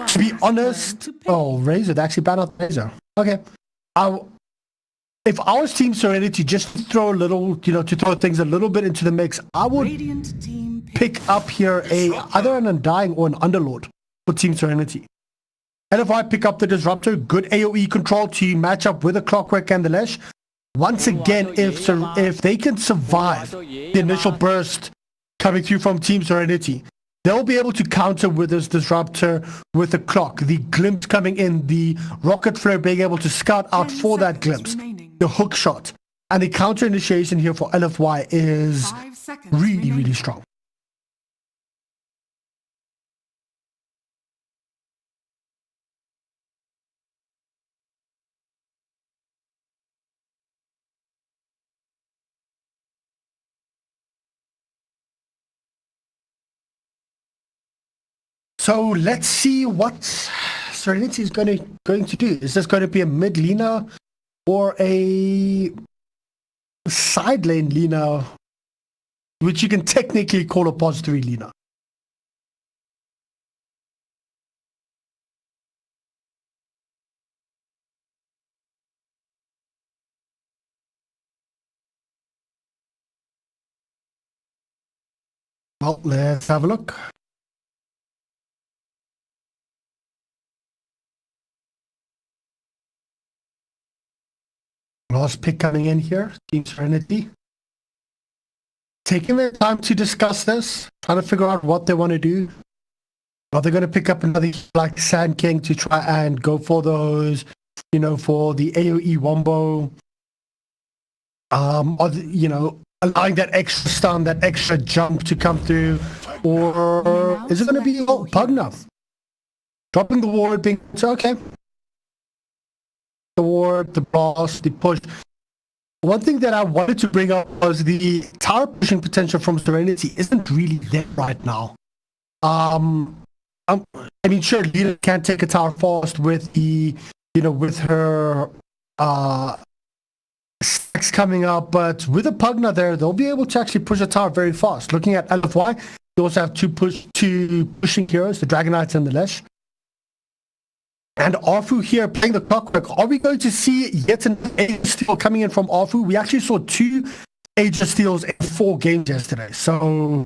To be honest, oh, Razor, they actually banned out Razor. Okay. If I was Team Serenity, just to throw a little, you know, to throw things a little bit into the mix, I would pick up here either an Undying or an Underlord for Team Serenity. And if I pick up the Disruptor, good AoE control to match up with the Clockwork and the Lesh. Once again, if they can survive the initial burst coming through from Team Serenity, they'll be able to counter with this Disruptor, with the Clock, the Glimpse coming in, the Rocket Flare being able to scout out for that Glimpse, the Hook Shot, and the counter initiation here for LFY is really, really strong. So let's see what Serenity is going to do. Is this going to be a mid laner or a side lane laner, which you can technically call a pos 3 laner? Well, let's have a look. Last pick coming in here, Team Serenity. Taking their time to discuss this, trying to figure out what they want to do. Are they going to pick up another like Sand King to try and go for those, you know, for the AoE wombo? Or, you know, allowing that extra stun, that extra jump to come through? Or is it going to be Pugna? Dropping the ward, being okay. The ward, the blast, the push. One thing that I wanted to bring up was the tower pushing potential from Serenity isn't really there right now. I mean, sure, Lita can't take a tower fast with the, you know, with her stacks coming up, but with a Pugna there, they'll be able to actually push a tower very fast. Looking at LFY, they also have two pushing heroes, the Dragon Knights and the Lesh. And Arfu here playing the Clockwork. Are we going to see yet an Age Steal coming in from Arfu? We actually saw 2 Age Steals in 4 games yesterday. So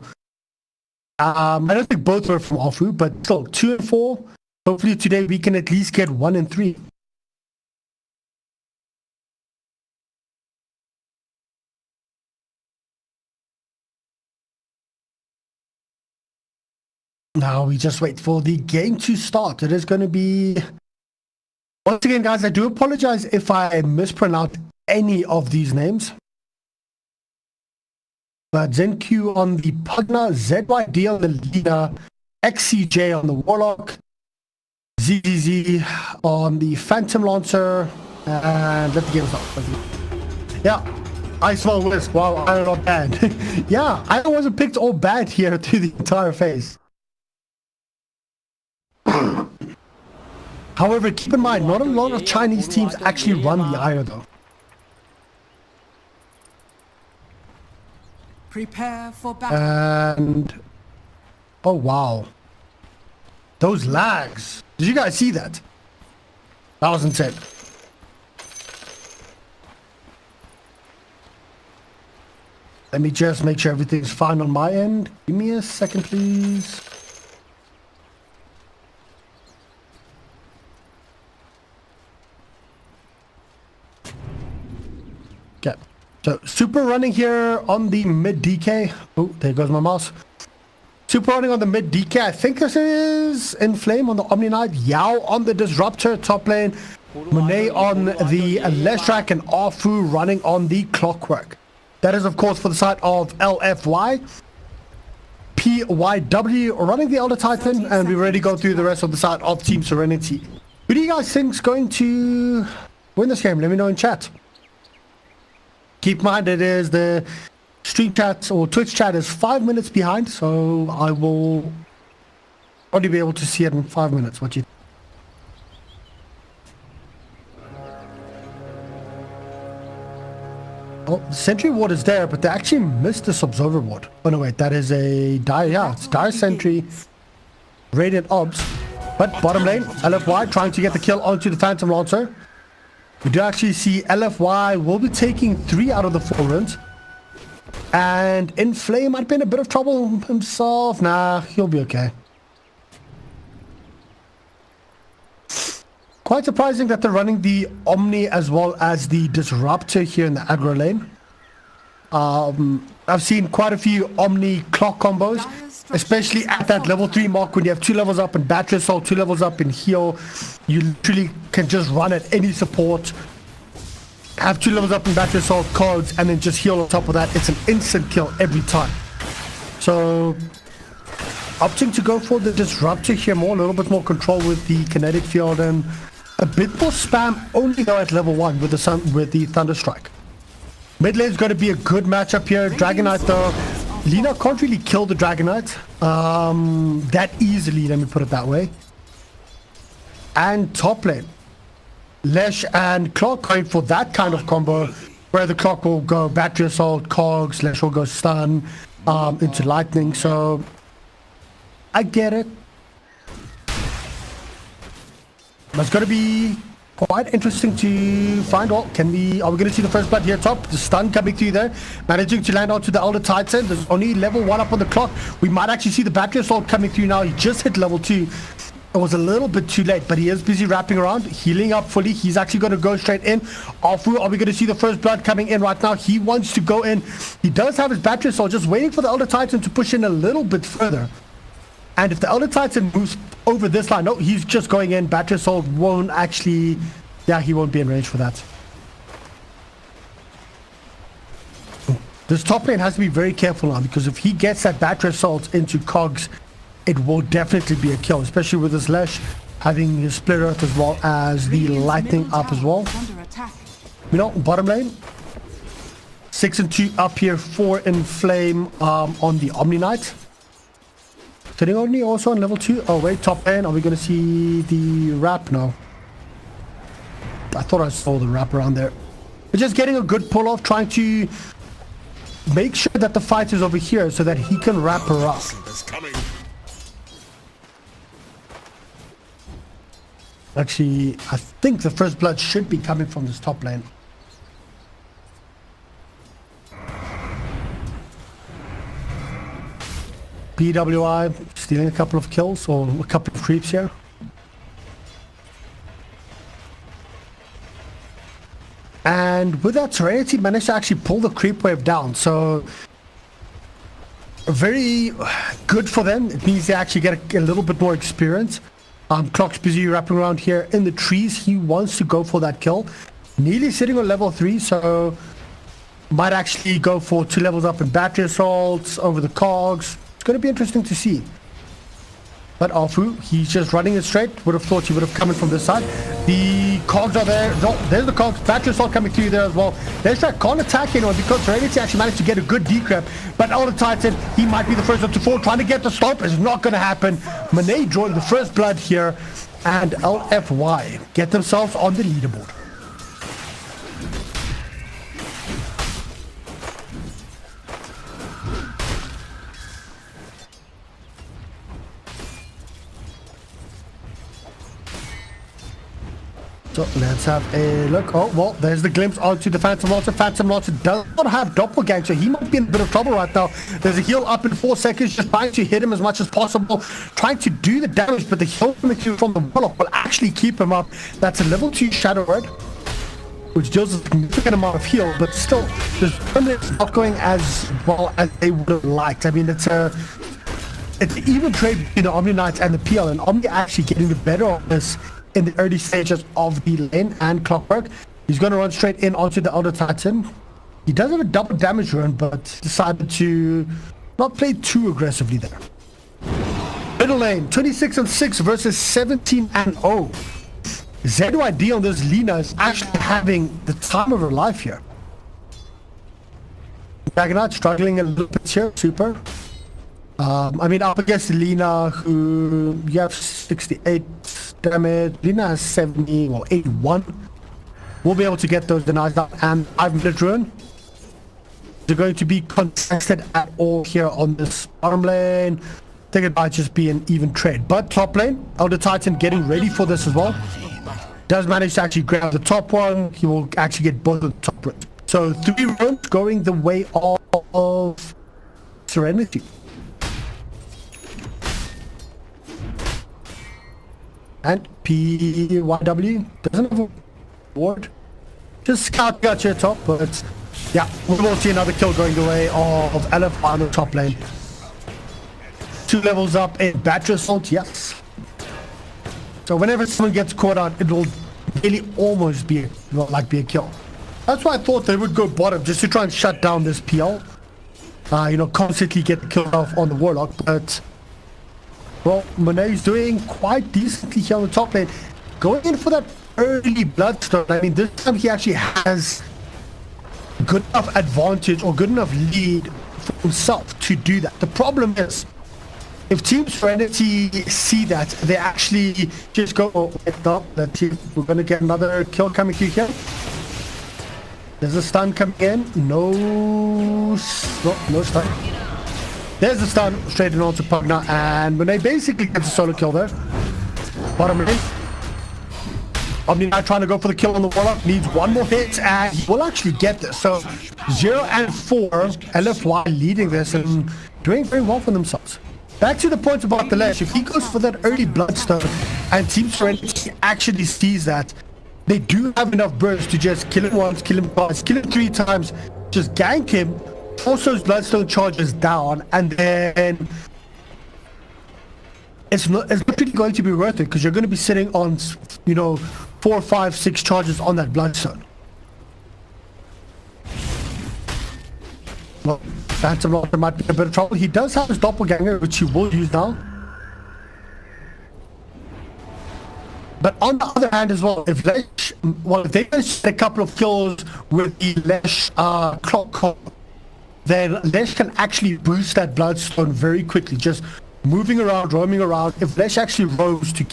I don't think both were from Arfu, but still 2 and 4. Hopefully today we can at least get 1 and 3. Now we just wait for the game to start. It is going to be... Once again, guys, I do apologize if I mispronounce any of these names. But ZenQ on the Pugna, ZYD on the Leader, XCJ on the Warlock, ZZZ on the Phantom Lancer, and let the game start. Yeah, I smell Wisp. Wow, I'm not bad. Yeah, I wasn't picked all bad here through the entire phase. However, keep in mind, not a lot of Chinese teams actually run the IO though. Prepare for battle. And oh wow, those lags! Did you guys see that? That was insane. Let me just make sure everything's fine on my end. Give me a second, please. Okay, so super running here on the mid DK. Oh, there goes my mouse. Super running on the mid DK. I think this is Inflame on the Omni Knight. Yao on the Disruptor top lane. Monet on the Leshrac and Arfu running on the Clockwork. That is, of course, for the side of LFY. PYW running the Elder Titan, and we've already gone through the rest of the side of Team Serenity. Who do you guys think is going to win this game? Let me know in chat. Keep in mind, it is the stream chat or Twitch chat is 5 minutes behind, so I will only be able to see it in 5 minutes. What you? Oh, the Sentry Ward is there, but they actually missed this Observer Ward. Oh no, wait, that is a Dire. Yeah, it's Dire Sentry, Radiant Obs. But bottom lane, LFY trying to get the kill onto the Phantom Lancer. We do actually see LFY will be taking 3 out of the 4 runs. And Inflame might be in a bit of trouble himself. Nah, he'll be okay. Quite surprising that they're running the Omni as well as the Disruptor here in the aggro lane. I've seen quite a few Omni clock combos, especially at that level 3 mark when you have 2 levels up in Battery Assault, 2 levels up in Heal. You literally can just run at any support, have 2 levels up in Battery Assault, Cogs, and then just heal on top of that. It's an instant kill every time. So opting to go for the Disruptor here more, a little bit more control with the kinetic field and a bit more spam only though at level 1 with the Thunderstrike. Mid lane is going to be a good matchup here. Dragon Knight though, Lina can't really kill the Dragon Knight that easily, let me put it that way. And top lane, Lesh and Clock going for that kind of combo where the Clock will go Battery Assault, Cogs, Lesh will go stun into Lightning. So I get it. But it's going to be quite interesting to find out. Are we going to see the first blood here top? The stun coming through there, managing to land onto the Elder Titan. There's only level 1 up on the clock. We might actually see the Battery Assault coming through now. He just hit level 2. It was a little bit too late, but he is busy wrapping around, healing up fully. He's actually going to go straight in. Afu, are we going to see the first blood coming in right now? He wants to go in. He does have his Battery Assault, just waiting for the Elder Titan to push in a little bit further. And if the Elder Titan moves over this line, no, he's just going in. Battery Assault won't actually, yeah, he won't be in range for that. This top lane has to be very careful now, because if he gets that Battery Assault into Cogs, it will definitely be a kill, especially with his Lesh having his Split Earth as well as the Lightning up as well. You know, bottom lane, 6 and 2 up here, 4 in Flame on the Omni Knight. Sitting only also on level 2. Oh wait, top lane, are we going to see the wrap? No. I thought I saw the wrap around there. We're just getting a good pull off, trying to make sure that the fight is over here so that he can wrap her up. Actually, I think the first blood should be coming from this top lane. PWI stealing a couple of kills or a couple of creeps here. And with that, Serenity managed to actually pull the creep wave down. So very good for them. It means they actually get a little bit more experience. Clock's busy wrapping around here in the trees. He wants to go for that kill. Nearly sitting on level 3, so might actually go for 2 levels up in Battery Assaults over the Cogs. It's going to be interesting to see. But Afu, he's just running it straight. Would have thought he would have come in from this side. The Cogs are there. No, there's the Cogs. Battery Assault coming through there as well. There's that can't attack anyone because Serenity actually managed to get a good decrep. But Elder Titan, he might be the first one to fall. Trying to get the stop is not going to happen. Monet drawing the first blood here. And LFY get themselves on the leaderboard. So let's have a look. Oh, well, there's the glimpse onto the Phantom Lancer. Phantom Lancer does not have Doppelganger, so he might be in a bit of trouble right now. There's a heal up in 4 seconds, just trying to hit him as much as possible, trying to do the damage, but the heal coming through from the Warlock will actually keep him up. That's a level 2 Shadow Word, which deals a significant amount of heal, but still, this permanent's not going as well as they would have liked. I mean, it's an even trade between the Omni Knights and the PL, and Omni actually getting the better of this in the early stages of the lane and Clockwork. He's going to run straight in onto the Elder Titan. He does have a double damage run, but decided to not play too aggressively there. Middle lane, 26 and 6 versus 17 and 0. ZYD on this Lina is actually having the time of her life here. Dragon Knight struggling a little bit here, super. I mean, up against Lina, who you have 68 damage. Lina has 70, well, 81. We'll be able to get those denies down, and 5-minute rune. They're going to be contested at all here on this bottom lane. think it might just be an even trade. But top lane, Elder Titan getting ready for this as well. Does manage to actually grab the top one. He will actually get both of the top rooms. So 3 rooms going the way of Serenity. And PYW doesn't have a ward. Just scouting out your top, but yeah, we will see another kill going the way of LF on the top lane. 2 levels up in battery assault, yes. So whenever someone gets caught out, it will really almost be a kill. That's why I thought they would go bottom just to try and shut down this PL. Constantly get killed off on the Warlock, but well, Monet's doing quite decently here on the top lane. Going in for that early Bloodstone. I mean, this time he actually has good enough advantage or good enough lead for himself to do that. The problem is, if Team Serenity see that, they actually just go, oh, wait, no, we're going to get another kill coming through here. There's a stun coming in. No stun. There's a stun straight in onto Pugna, and when they basically get a solo kill there. Bottom lane. Omni-Knight trying to go for the kill on the Warlock, needs 1 more hit, and he will actually get this. So 0 and 4, LFY leading this and doing very well for themselves. Back to the point about the Lesh, if he goes for that early Bloodstone and Team Serenity actually sees that, they do have enough burst to just kill him once, kill him twice, kill him 3 times, just gank him, force those Bloodstone charges down, and then it's not really going to be worth it because you're going to be sitting on, 4, 5, 6 charges on that Bloodstone. Well, Phantom Lord might be a bit of trouble. He does have his Doppelganger, which he will use now. But on the other hand as well, if they get a couple of kills with the Lesh clock, then Lesh can actually boost that Bloodstone very quickly, just moving around, roaming around. If Lesh actually roams to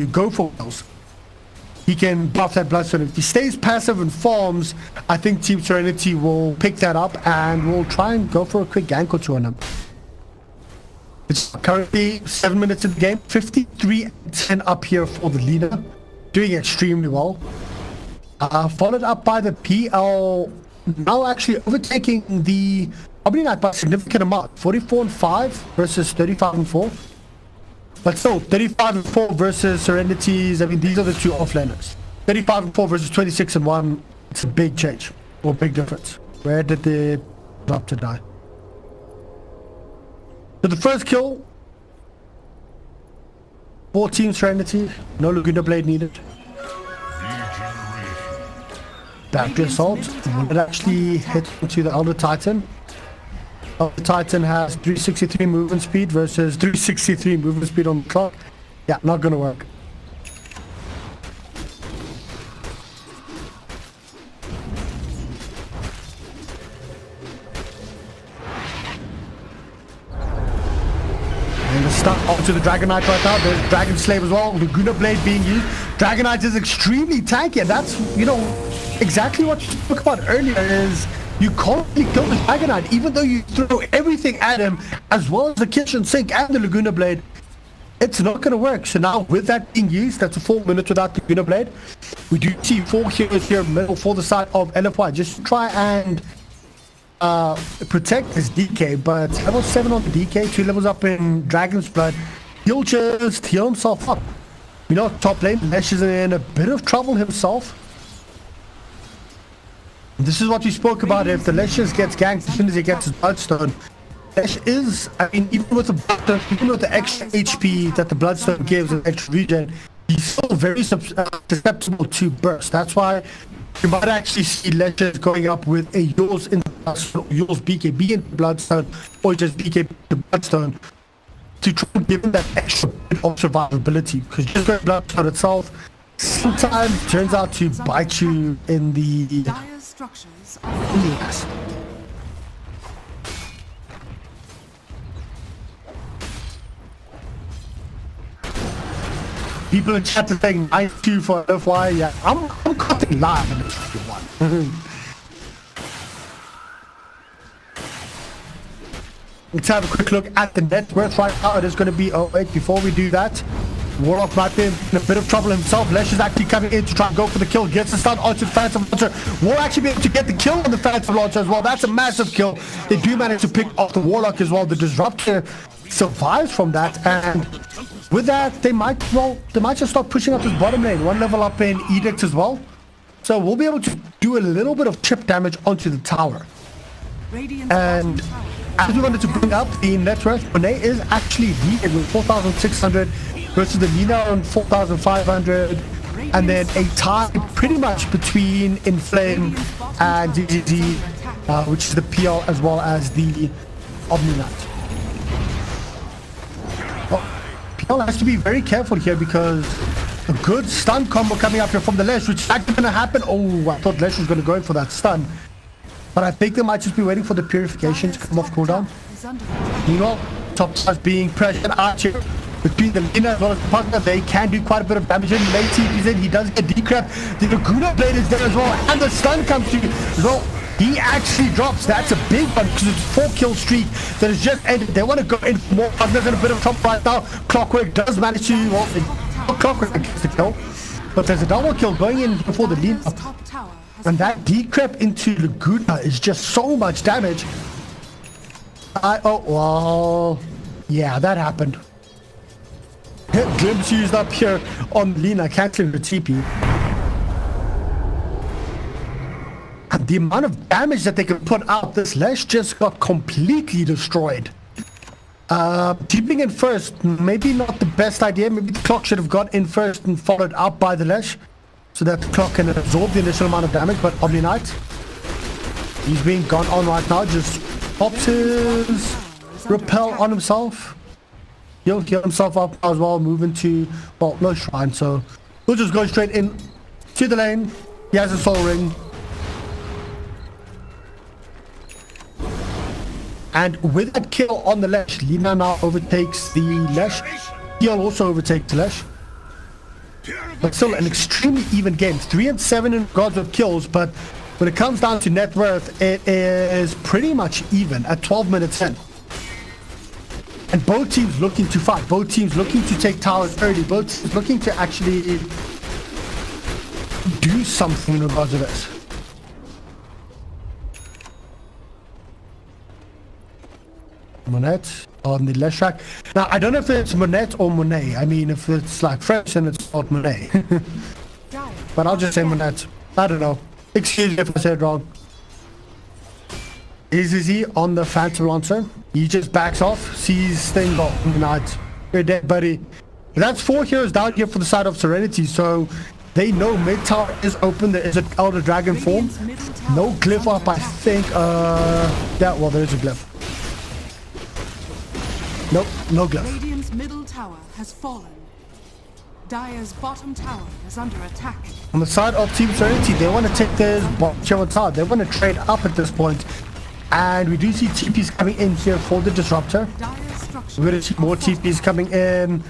go for kills, he can buff that Bloodstone. If he stays passive and farms, I think Team Serenity will pick that up and will try and go for a quick gank or 2 on him. It's currently 7 minutes in the game, 53-10 up here for the leader, doing extremely well. Followed up by the PL, now actually overtaking the Omni-Knight by a significant amount, 44-5 versus 35-4. But still, 35-4 versus Serenity's, I mean, these are the 2 offlaners. 35-4 versus 26-1, it's a big change, or big difference. Where did the Raptor die? So the first kill for Team Serenity, no Laguna Blade needed. Battery Assault, will it actually hit into the Elder Titan? Elder Titan has 363 movement speed versus 363 movement speed on the clock. Yeah, not gonna work. Stuck onto the Dragon Knight right now. There's Dragon Slave as well. Laguna Blade being used. Dragon Knight is extremely tanky, and that's, exactly what you spoke about earlier is you can't really kill the Dragon Knight, even though you throw everything at him, as well as the kitchen sink and the Laguna Blade. It's not going to work. So now with that being used, that's a 4 minutes without the Laguna Blade. We do see 4 heroes here middle for the side of LFY. Just try and protect his DK, but level 7 on the DK, 2 levels up in Dragon's Blood. He'll just heal himself up. Top lane, Lesh is in a bit of trouble himself. This is what we spoke about. If the Lesh just gets ganked as soon as he gets his Bloodstone, Lesh is, even with the extra HP that the Bloodstone gives and extra regen, he's still very susceptible to burst. That's why you might actually see Lesh going up with a Yours BKB into Bloodstone, or just BKB to Bloodstone, to try and give him that extra bit of survivability, because just going Bloodstone itself sometimes turns out to bite you in the ass. People in chat are saying 9-2 for FY. Yeah, I'm cutting live in this one. Let's have a quick look at the net worth right now. It is going to be, oh wait, before we do that, Warlock might be in a bit of trouble himself. Lesh is actually coming in to try and go for the kill. Gets the stun onto the Phantom Launcher. Will actually be able to get the kill on the Phantom Launcher as well. That's a massive kill. They do manage to pick off the Warlock as well. The Disruptor survives from that, and with that, they might just start pushing up this bottom lane. One level up in Edict as well. So we'll be able to do a little bit of chip damage onto the tower. And as we wanted to bring up the net worth, Monet is actually leading with 4,600 versus the Nina on 4,500, and then a tie pretty much between Inflame and DGD, which is the PL as well as the Omni-Knight. PL has to be very careful here because a good stun combo coming up here from the Lesh, which is actually going to happen. Oh, I thought Lesh was going to go in for that stun. But I think they might just be waiting for the purification to come off cooldown. Meanwhile, top stars being pressured out here between the Lina as well as the partner. They can do quite a bit of damage in. Late TP's in. He does get decrapped. The Laguna Blade is there as well. And the stun comes through as well. He actually drops. That's a big one because it's a 4-kill streak that has just ended. They want to go in for more partners in a bit of trouble right now. Clockwork does manage to, well, Clockwork gets the kill. But there's a double kill going in before the Lina. And that decrep into Laguna is just so much damage. Oh, well, yeah, that happened. Glimpse used up here on Lina, canceling the TP. And the amount of damage that they can put out, this Lesh just got completely destroyed. Deeping in first, maybe not the best idea. Maybe the Clock should have got in first and followed up by the Lesh, so that the Clock can absorb the initial amount of damage. But Omni-Knight, he's being gone on right now. Just pops his repel on himself. He'll heal himself up as well, move into, well, no shrine, so we'll just go straight in to the lane. He has a soul ring. And with that kill on the Lesh, Lina now overtakes the Lesh. He'll also overtake the Lesh. But still an extremely even game. 3 and 7 in regards of kills, but when it comes down to net worth, it is pretty much even at 12 minutes in. And both teams looking to fight. Both teams looking to take towers early. Both teams looking to actually do something in regards to this. Monette on the left track. Now, I don't know if it's Monette or Monet. I mean, if it's like French, then it's not Monet. But I'll just say Monette. I don't know. Excuse me if I said wrong. Is he on the Phantom Lancer? He just backs off, sees thing, oh, not. You're dead, buddy. That's 4 heroes down here for the side of Serenity, so they know mid tower is open. There is an Elder Dragon form. No glyph up, I think. Yeah, well, there is a glyph. Nope, no glyph. Radiant's middle tower has fallen. Dire's bottom tower is under attack. On the side of Team Serenity, they want to take this bottom tower. They want to trade up at this point. And we do see TPs coming in here for the Disruptor. We're going to see more TPs coming in.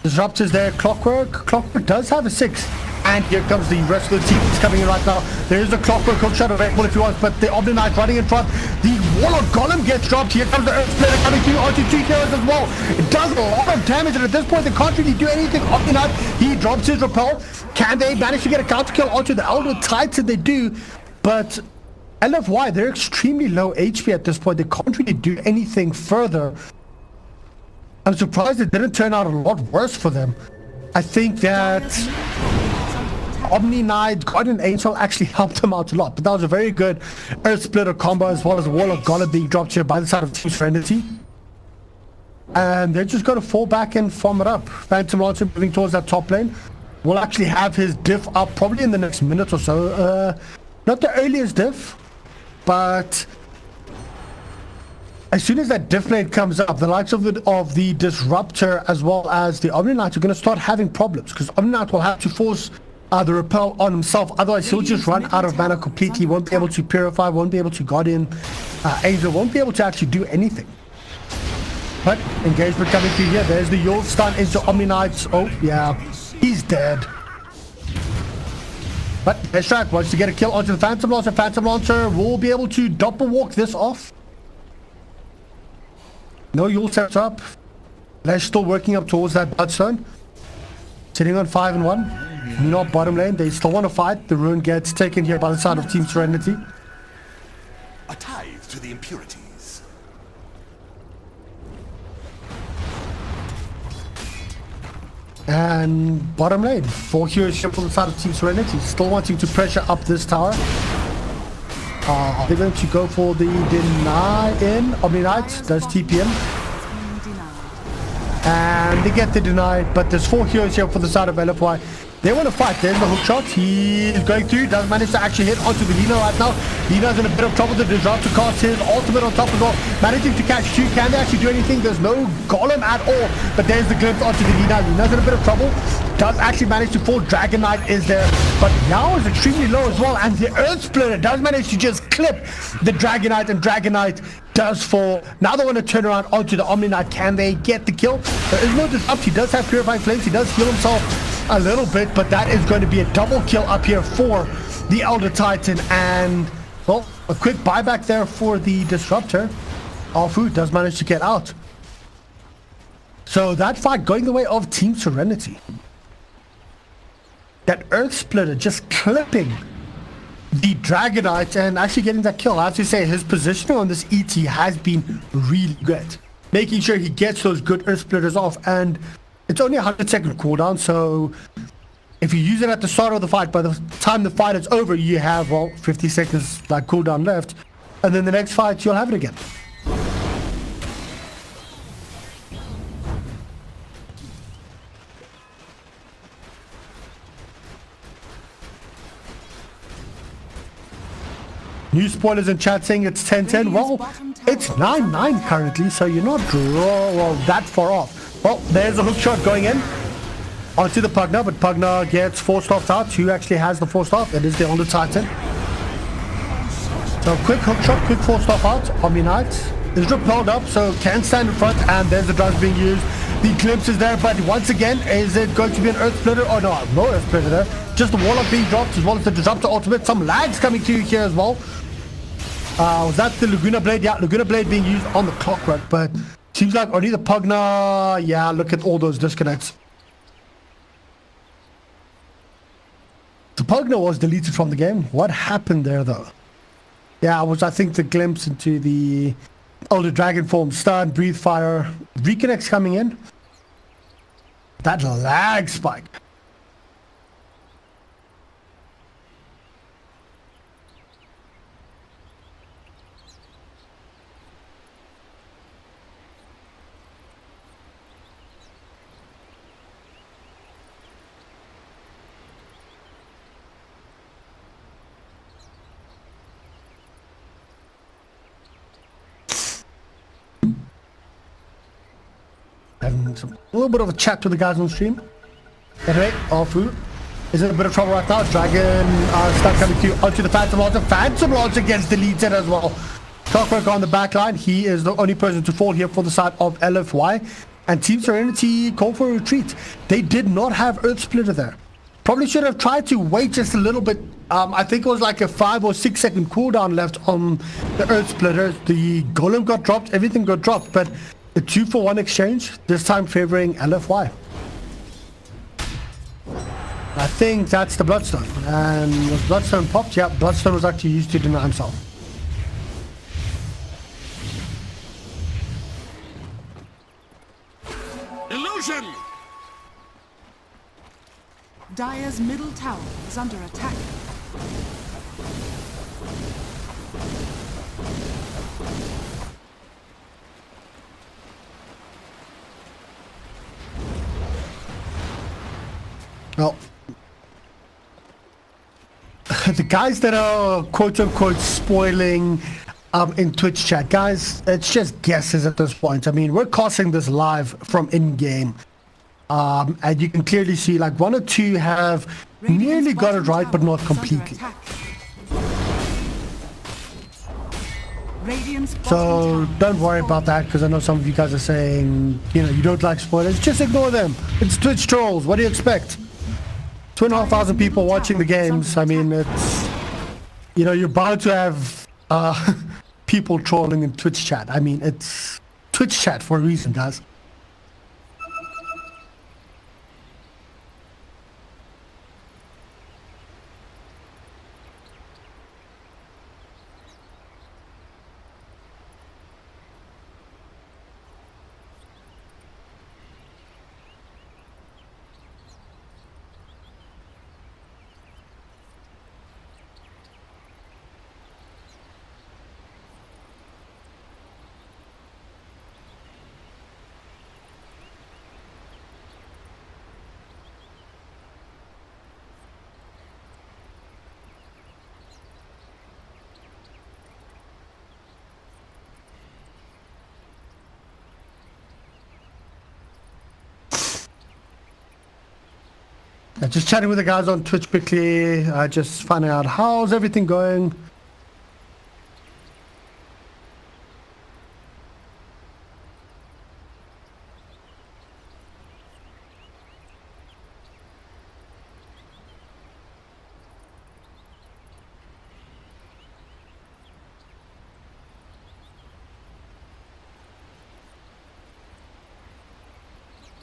Disruptor's there. Clockwork does have a 6. And here comes the rest of the TPs coming in right now. There is a Clockwork called Shadow Rifle if you want, but the Omni-Knight running in front. The Warlock Golem gets dropped. Here comes the Earth Splitter coming through onto 2 heroes as well. It does a lot of damage, and at this point they can't really do anything. Omni-Knight, he drops his repel. Can they manage to get a counter kill onto the Elder Titan? They do, but LFY, they're extremely low HP at this point. They can't really do anything further. I'm surprised it didn't turn out a lot worse for them. I think that Omni-Knight, Guardian Angel actually helped them out a lot. But that was a very good Earth Splitter combo, as well as a Warlock Golem being dropped here by the side of Team Serenity. And they're just going to fall back and farm it up. Phantom Lancer moving towards that top lane. Will actually have his diff up probably in the next minute or so. Not the earliest diff, but as soon as that diff lane comes up, the likes of the Disruptor as well as the Omni-Knight are going to start having problems, because Omni-Knight will have to force the repel on himself. Otherwise, he'll just run out of mana completely. Won't be able to purify, won't be able to Guardian Angel, won't be able to actually do anything. But engagement coming through here. There's the Yule stun into Omni-Knight. Oh, yeah, he's dead. But Deathstrike wants to get a kill onto the Phantom Lancer. Phantom Lancer will be able to double walk this off. No Yule set up. They're still working up towards that Bloodstone. Sitting on 5 and 1. Meanwhile, bottom lane, they still want to fight. The rune gets taken here by the side of Team Serenity. A tithe to the impurities. And bottom lane, 4 heroes here from the side of Team Serenity. Still wanting to pressure up this tower. Are they going to go for the deny in? Omni-Knight does TPM. And they get the denied, but there's 4 heroes here for the side of LFY. They want to fight. There's the hook shot. He's going through. Doesn't manage to actually hit onto the Lina right now. Lina's in a bit of trouble. The Disrupt to cast his ultimate on top as well. Managing to catch 2. Can they actually do anything? There's no golem at all. But there's the glimpse onto the Lina. Lina's in a bit of trouble. Does actually manage to fall. Dragon Knight is there. But Yao is extremely low as well. And the Earth Splitter does manage to just clip the Dragon Knight. And Dragon Knight does fall. Now they want to turn around onto the Omni Knight. Can they get the kill? There is no Disrupt. He does have Purifying Flames. He does heal himself a little bit, but that is going to be a double kill up here for the Elder Titan. And well, a quick buyback there for the Disruptor. Alfu does manage to get out. So that fight going the way of Team Serenity. That Earth Splitter just clipping the Dragonite and actually getting that kill. I have to say his positioning on this ET has been really good, making sure he gets those good Earth Splitters off. And it's only a 100-second cooldown, so if you use it at the start of the fight, by the time the fight is over, you have, well, 50 seconds like cooldown left, and then the next fight you'll have it again. New spoilers in chat saying it's 10-10. Well, it's 9-9 currently, so you're not that far off. Well, there's a hook shot going in onto the Pugna, but Pugna gets 4 staffs out. Who actually has the 4 staff? It is the Elder Titan. So quick hook shot, quick 4 staff out. Omni-Knight is repelled up, so can stand in front, and there's the drugs being used. The glimpse is there, but once again, is it going to be an Earth Splitter? Oh no Earth Splitter there. Just the Warlock being dropped, as well as the Disruptor ultimate. Some lags coming to you here as well. Was that the Laguna Blade? Yeah, Laguna Blade being used on the Clockwork, but seems like only the Pugna. Yeah, look at all those disconnects. The Pugna was deleted from the game. What happened there, though? Yeah, it was, I think, the glimpse into the Elder Dragon form. Stun, Breathe Fire. Reconnects coming in. That lag spike. Having a little bit of a chat with the guys on stream. Anyway, Alfu is in a bit of trouble right now. Dragon start coming through onto the Phantom Launcher. Phantom Launcher gets deleted as well. Clockwork on the back line. He is the only person to fall here for the side of LFY. And Team Serenity called for a retreat. They did not have Earth Splitter there. Probably should have tried to wait just a little bit. I think it was like a 5 or 6 second cooldown left on the Earth Splitter. The Golem got dropped. Everything got dropped. But the 2-for-1 exchange, this time favoring LFY. I think that's the Bloodstone. And was Bloodstone popped? Yeah, Bloodstone was actually used to deny himself. Illusion! Dire's middle tower is under attack. Well, the guys that are quote-unquote spoiling in Twitch chat, guys, it's just guesses at this point. I mean, we're casting this live from in-game. And you can clearly see like 1 or 2 have nearly got it right, but not completely. So don't worry about that, because I know some of you guys are saying, you know, you don't like spoilers. Just ignore them. It's Twitch trolls. What do you expect? 2,500 people watching the games. I mean, it's, you're bound to have people trolling in Twitch chat. I mean, it's Twitch chat for a reason, guys. Just chatting with the guys on Twitch quickly, just finding out how's everything going.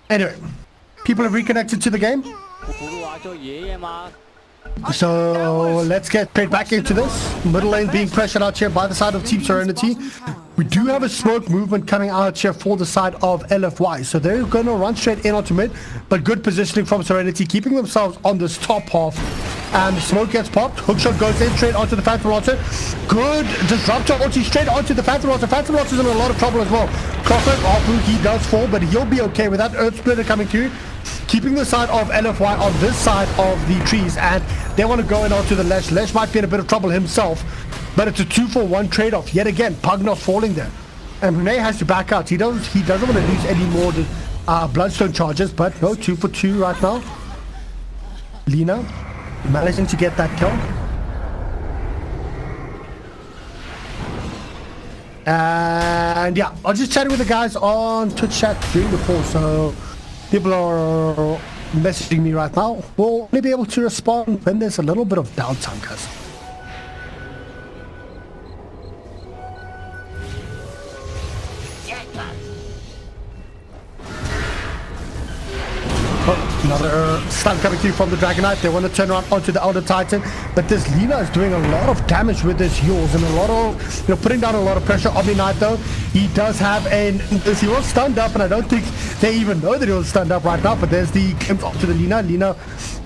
Anyway, people have reconnected to the game. So let's get straight back into this. Middle lane being pressured out here by the side of Team Serenity. We do have a smoke movement coming out here for the side of LFY. So they're going to run straight in onto mid, but good positioning from Serenity, keeping themselves on this top half. And the smoke gets popped. Hookshot goes in straight onto the Phantom Lancer. Good disruptor ulti straight onto the Phantom Lancer. Phantom Lancer's in a lot of trouble as well. Clockwork Arpu, he does fall, but he'll be okay with that. Earth Splitter coming through, keeping the side of LFY on this side of the trees, and they want to go in onto the Lesh. Lesh might be in a bit of trouble himself, but it's a 2-for-1 trade-off. Yet again, Pugnoff falling there. And Renee has to back out. He doesn't want to lose any more Bloodstone charges, but no, 2-for-2 right now. Lina managing to get that kill. And yeah, I was just chatting with the guys on Twitch chat during the call, so people are messaging me right now. We'll only be able to respond when there's a little bit of downtime, guys. Oh, another stun coming through from the Dragonite. They want to turn around onto the Elder Titan, but this Lina is doing a lot of damage with his heals and a lot of, putting down a lot of pressure. Omni Knight though, he does have he was stunned up, and I don't think they even know that he was stunned up right now, but there's the glimpse onto the Lina. Lina,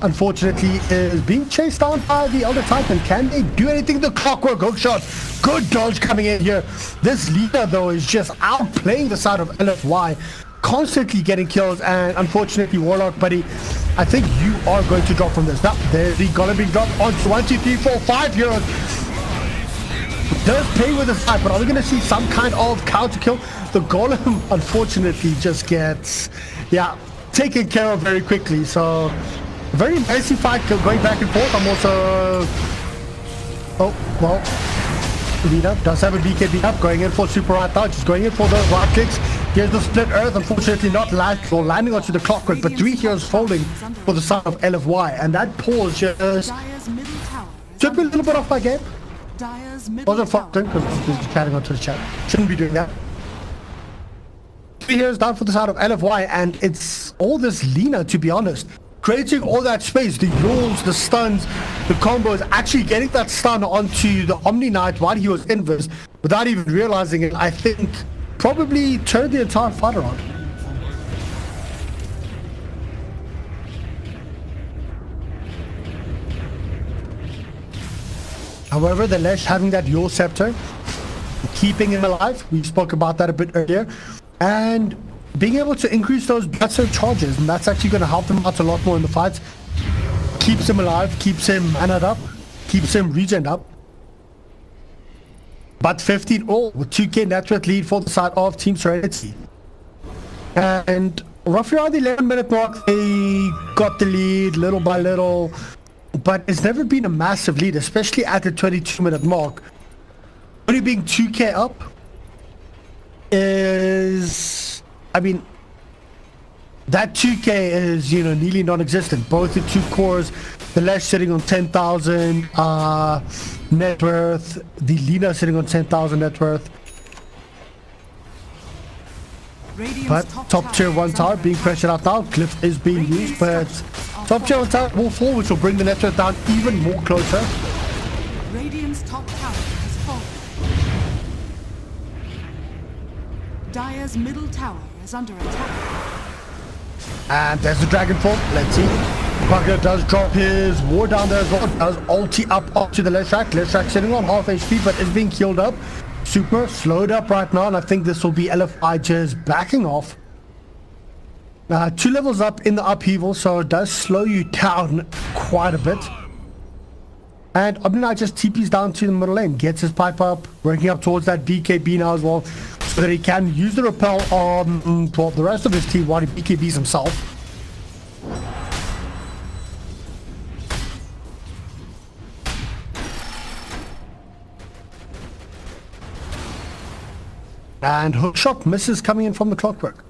unfortunately, is being chased down by the Elder Titan. Can they do anything? The Clockwork Hookshot. Good dodge coming in here. This Lina, though, is just outplaying the side of LFY. Constantly getting kills, and unfortunately, Warlock buddy, I think you are going to drop from this. Now, there's the Golem being dropped on 1, 2, 3, 4, 5 heroes. Does pay with the snipe, but are we going to see some kind of counter kill? The Golem, unfortunately, just gets, taken care of very quickly. So, very messy fight going back and forth. I'm also, Lina does have a BKB up, going in for super right now, just going in for those right clicks. Here's the split earth, unfortunately not landing onto the Clockwork, but 3 heroes folding for the side of LFY, and that pause just took me a little bit off my game. Wasn't fucked in because I was chatting onto the chat. Shouldn't be doing that. 3 heroes down for the side of LFY, and it's all this Lina, to be honest. Creating all that space, the yawls, the stuns, the combos, actually getting that stun onto the Omni Knight while he was invis without even realizing it, I think probably turned the entire fight around. However, the Lesh having that Yule Scepter, keeping him alive, we spoke about that a bit earlier, and being able to increase those Bloodstone charges, and that's actually going to help him out a lot more in the fights. Keeps him alive, keeps him manaed up, keeps him regen up. But 15 all with 2k net worth lead for the side of Team Serenity. And roughly around the 11-minute mark, they got the lead little by little. But it's never been a massive lead, especially at the 22-minute mark. Only being 2k up is, that 2k is, nearly non-existent. Both the 2 cores, the Lesh sitting on 10,000 net worth, the Lina sitting on 10,000 net worth. But top tier 1 tower being pressured out now. Glyph is being used, but top tier 1 tower will fall, which will bring the net worth down even more closer. Radiant's top tower has fallen. Dire's middle tower is under attack. And there's the dragon form. Let's see. Bugger does drop his war down there as well. Does ulti up onto the Leshrac. Leshrac sitting on half HP, but is being killed up. Super slowed up right now, and I think this will be LFI just backing off. 2 levels up in the upheaval, so it does slow you down quite a bit. And Omni just TPs down to the middle lane, gets his pipe up, working up towards that BKB now as well, so that he can use the repel on the rest of his team while he BKBs himself. And hookshot misses coming in from the clockwork.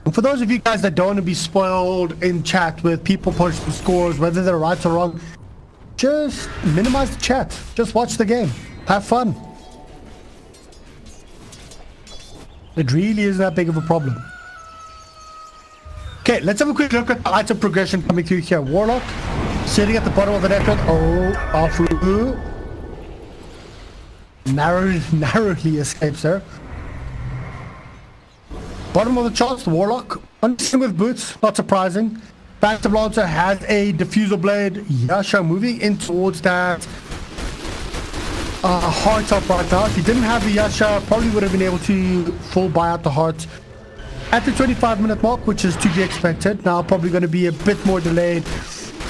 And for those of you guys that don't want to be spoiled in chat with people posting scores, whether they're right or wrong, just minimize the chat. Just watch the game. Have fun. It really isn't that big of a problem. Okay, let's have a quick look at the item progression coming through here. Warlock sitting at the bottom of the network. Oh, Afu narrowly escapes there. Bottom of the charts, the Warlock. Unseen with boots, not surprising. Phantom Lancer has a diffusal blade. Yasha moving in towards that heart up right now. If he didn't have the Yasha, probably would have been able to full buy out the heart at the 25-minute mark, which is to be expected. Now probably going to be a bit more delayed,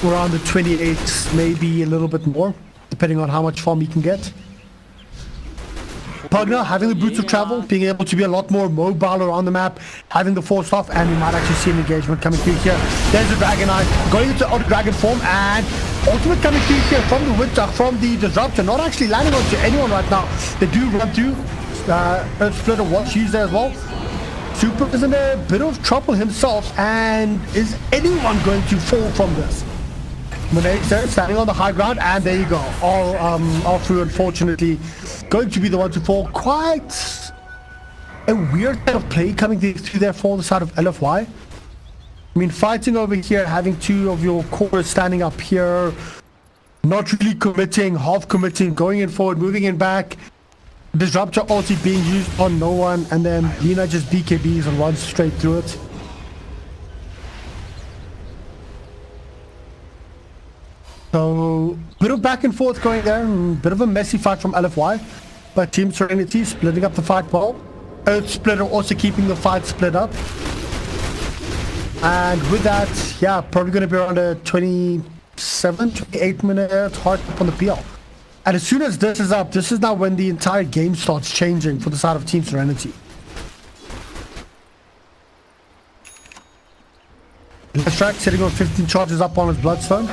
around the 28, maybe a little bit more, depending on how much farm he can get. Pugna having the boots of travel, being able to be a lot more mobile around the map, having the force off, and we might actually see an engagement coming through here. There's the Dragon Eye going into the dragon form, and ultimate coming through here from the Witch, from the Disruptor, not actually landing onto anyone right now. They do run through. Earth Splitter was used there as well. Super is in a bit of trouble himself, and is anyone going to fall from this? Monade's there, standing on the high ground, and there you go. All through, unfortunately, going to be the one to fall. Quite a weird kind of play coming through there for the side of LFY. I mean, fighting over here, having 2 of your cores standing up here, not really committing, half committing, going in forward, moving in back. Disruptor ulti being used on no one, and then Lina just BKBs and runs straight through it. So, bit of back and forth going there, bit of a messy fight from LFY, but Team Serenity splitting up the fight well. Earth Splitter also keeping the fight split up. And with that, yeah, probably going to be around a 27, 28 minute hard up on the PL. And as soon as this is up, this is now when the entire game starts changing for the side of Team Serenity. Leshrac sitting on 15 charges up on his Bloodstone.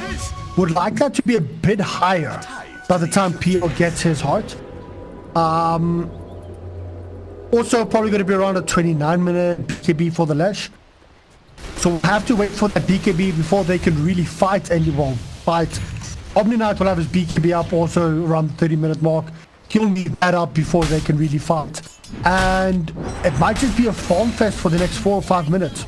Would like that to be a bit higher by the time PL gets his heart. Also probably going to be around a 29-minute BKB for the Lesh. So we'll have to wait for that BKB before they can really fight anyone. Omni Knight will have his BKB up also around the 30-minute mark. He'll need that up before they can really fight. And it might just be a farm fest for the next 4 or 5 minutes.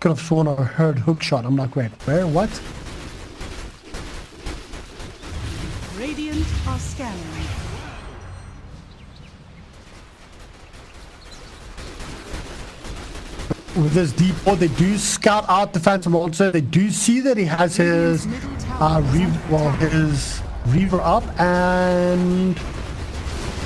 Could have sworn I heard hookshot. I'm like, wait, where? What? Radiant are scanning. With this deep board, they do scout out the Phantom Lancer. They do see that he has his his Reaver up, and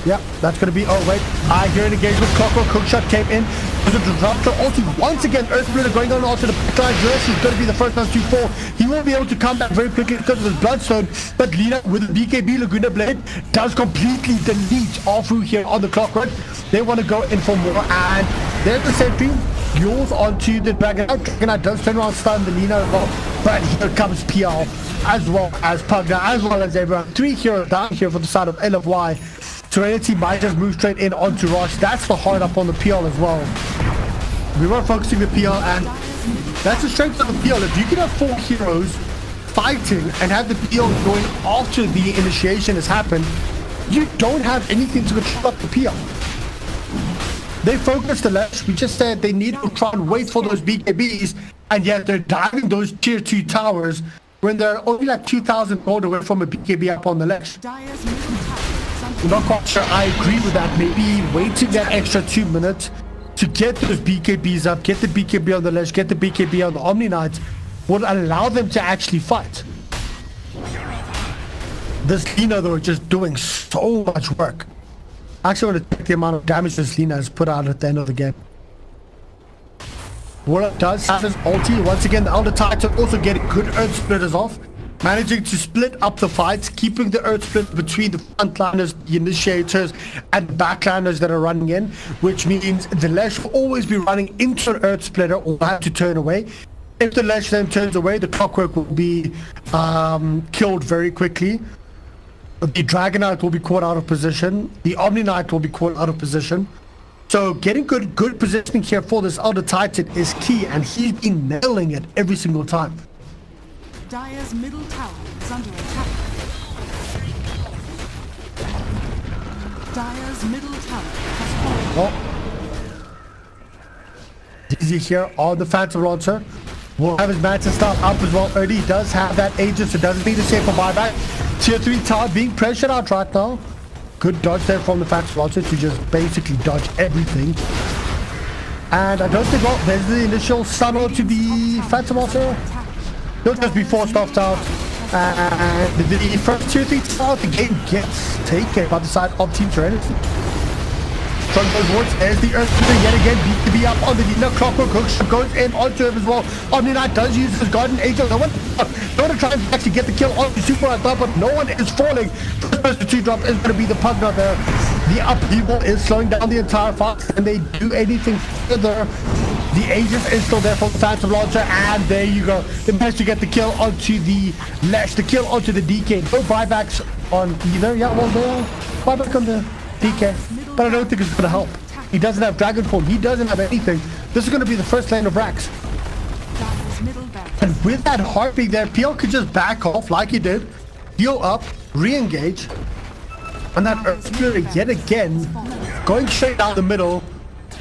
yeah, that's gonna be. Oh wait, I hear an engagement. Clockwork hookshot came in. There's a disruptor. Also, once again, Earth Splitter going on onto the backside. He's going to be the first one to fall. He will be able to come back very quickly because of his Bloodstone. But Lina with the BKB Laguna Blade does completely delete all through here on the Clockwork. They want to go in for more, and there's the sentry. Yours onto the Dragon Knight. Dragon Knight does turn around, stun the Lina as well. But here comes PL, as well as Pugna, as well as everyone. 3 heroes down here for the side of LFY. Serenity might just move straight in onto Rosh. That's the hard up on the PL as well. We were focusing the PL, and that's the strength of the PL. If you can have 4 heroes fighting and have the PL going after the initiation has happened, you don't have anything to control up the PL. They focused the Lash. We just said they need to try and wait for those BKBs, and yet they're diving those tier 2 towers when they're only like 2,000 gold away from a BKB up on the Lash. I'm not quite sure I agree with that. Maybe waiting that extra 2 minutes to get those BKBs up, get the BKB on the Lash, get the BKB on the Omni Knight, would allow them to actually fight. This Lina though is just doing so much work. I actually want to check the amount of damage this Lina has put out at the end of the game. What it does have his ulti. Once again, the Elder Titan also getting good Earth Splitters off. Managing to split up the fights, keeping the Earth Split between the frontliners, the initiators, and backliners that are running in, which means the Lash will always be running into an Earth Splitter or have to turn away. If the Lash then turns away, the Clockwork will be killed very quickly. The Dragon Knight will be caught out of position. The Omni Knight will be caught out of position. So getting good positioning here for this Elder Titan is key, and he's been nailing it every single time. Dire's middle tower is under attack. Dire's middle tower has fallen. Oh. Easy here on the Phantom Lancer. Will have his Mantis Staff up as well early. He does have that Aegis, so doesn't need to save for buyback. Tier 3 tower being pressured out right now. Good dodge there from the Phantom Lancer to just basically dodge everything. And I don't think, well, there's the initial stun to the Phantom Lancer. He'll just be forced off out. And the first tier 3 tower, the game gets taken by the side of Team Serenity. Strong goes once, there's the Earth Splitter yet again, BKB up on the Lina. Clockwork Hook goes in onto him as well. Omni Knight does use his Garden Angel. No one to try and actually get the kill on the Super on top, but no one is falling. First 2 drop is going to be the Pugna there. The upheaval is slowing down the entire fight, and they do anything further. The Aegis is still there for the Phantom Launcher, and there you go. They managed to get the kill onto the Lash, the kill onto the DK. No buybacks on either. Yeah, well, the buyback on the DK. But I don't think it's going to help. He doesn't have Dragon Form. He doesn't have anything. This is going to be the first lane of racks. And with that harping there, PL could just back off like he did. Heal up, re-engage. And that Earth Splitter yet again, going straight down the middle,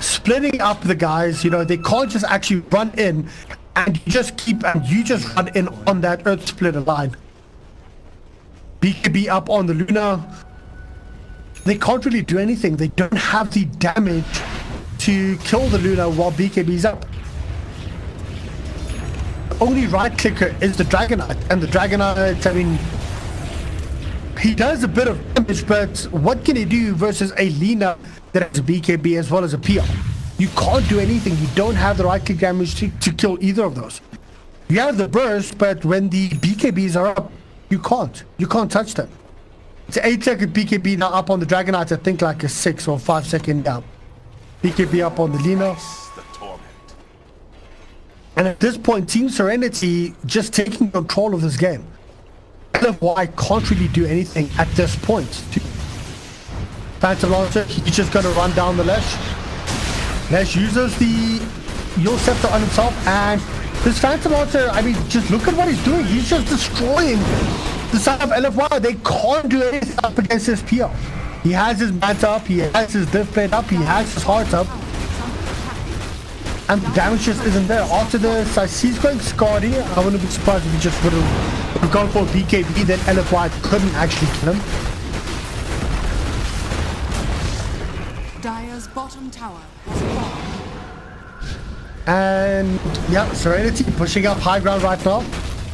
splitting up the guys. You know, they can't just actually run in. And you just run in on that Earth Splitter line. BKB up on the Luna. They can't really do anything. They don't have the damage to kill the Luna while BKB's up. The only right clicker is the Dragon Knight, and the Dragon Knight, I mean, he does a bit of damage, but what can he do versus a Lina that has a BKB as well as a PL? You can't do anything. You don't have the right click damage to kill either of those. You have the burst, but when the BKBs are up, you can't touch them. It's an 8-second BKB now up on the Dragon Knight. I think like a 6 or 5 second down. BKB up on the Lina. And at this point, Team Serenity just taking control of this game. LFY can't really do anything at this point. Phantom Lancer, he's just going to run down the Lash. Lash uses the Yule Scepter on himself, and this Phantom Lancer, I mean, just look at what he's doing. He's just destroying the side of LFY. They can't do anything up against this PL. He has his Manta up, he has his Div Plate up, he has his Heart up. And the damage just isn't there. After this, I see he's going Scardy. I wouldn't be surprised if he just would have gone for a BKB, then LFY couldn't actually kill him. Dire's bottom tower has fallen. And yeah, Serenity pushing up high ground right now.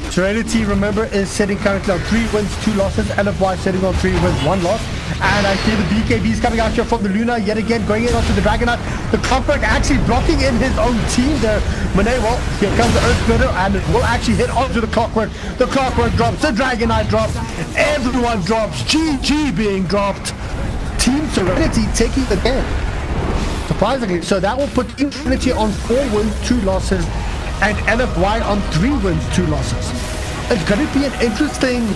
Serenity, remember, is sitting currently on 3 wins, 2 losses. LFY sitting on 3 wins, 1 loss. And I see the BKBs coming out here from the Luna yet again, going in onto the Dragon Knight. The Clockwork actually blocking in his own team there. Monet, well, here comes the Earth Splitter, and it will actually hit onto the Clockwork. The Clockwork drops, the Dragon Knight drops, everyone drops, GG being dropped. Team Serenity taking the game. Surprisingly, so that will put Team Serenity on 4 wins, 2 losses, and LFY on 3 wins, 2 losses. It's going to be an interesting